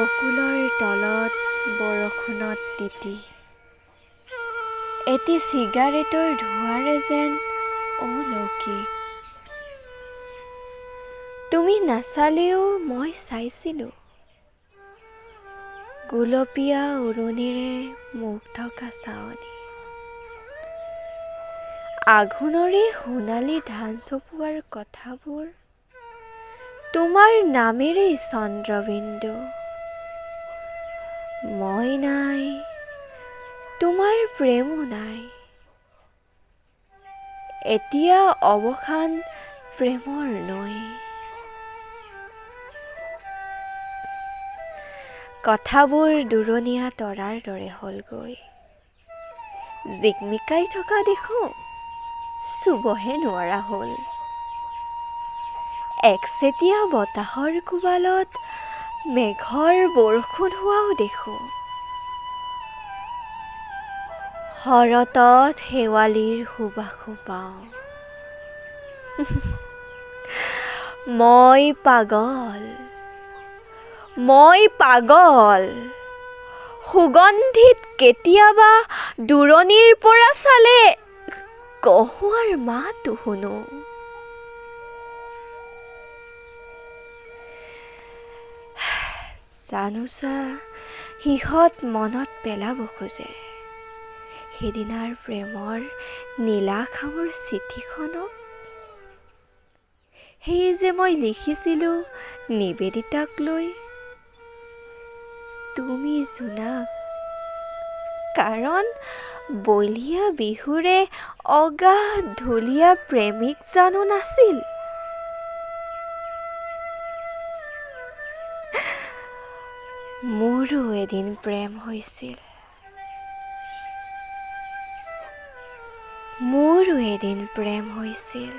বকুলৰ তলত বৰষুণত তিতি এটি চিগাৰেটৰ ধোঁৱাৰে যেন অলৌকিক তুমি নাচালেও মই চাইছিলোঁ গুলপীয়া উৰণিৰে মুখ ঢকা চাৱনি আঘোণৰে সোণালী ধান চপোৱাৰ কথাবোৰ তোমাৰ নামেৰেই চন্দ্ৰবিন্দু মই নাই তোমাৰ প্ৰেমো নাই এতিয়া অৱসান প্ৰেমৰ নৈ কথাবোৰ দূৰণীয়া তৰাৰ দৰে হ'লগৈ জিকমিকাই থকা দেখোঁ চুবহে নোৱাৰা হ'ল একচেতীয়া বতাহৰ কোবালত মেঘৰ বৰষুণ হোৱাও দেখোঁ শৰতত শেৱালিৰ সুবাসো পাওঁ মই পাগল সুগন্ধিত কেতিয়াবা দূৰণিৰ পৰা চালে কহুৱাৰ মাতো শুনো জানোচা সিহঁত মনত পেলাব খোজে সেইদিনাৰ প্ৰেমৰ নীলাখামৰ চিঠিখনক সেই যে মই লিখিছিলোঁ নিবেদিতাক লৈ তুমি জোনাক কাৰণ বলিয়া বিহুৰে অগাধ ঢুলীয়া প্ৰেমিক জানো নাছিল মোৰো এদিন প্ৰেম হৈছিল মোৰো এদিন প্ৰেম হৈছিল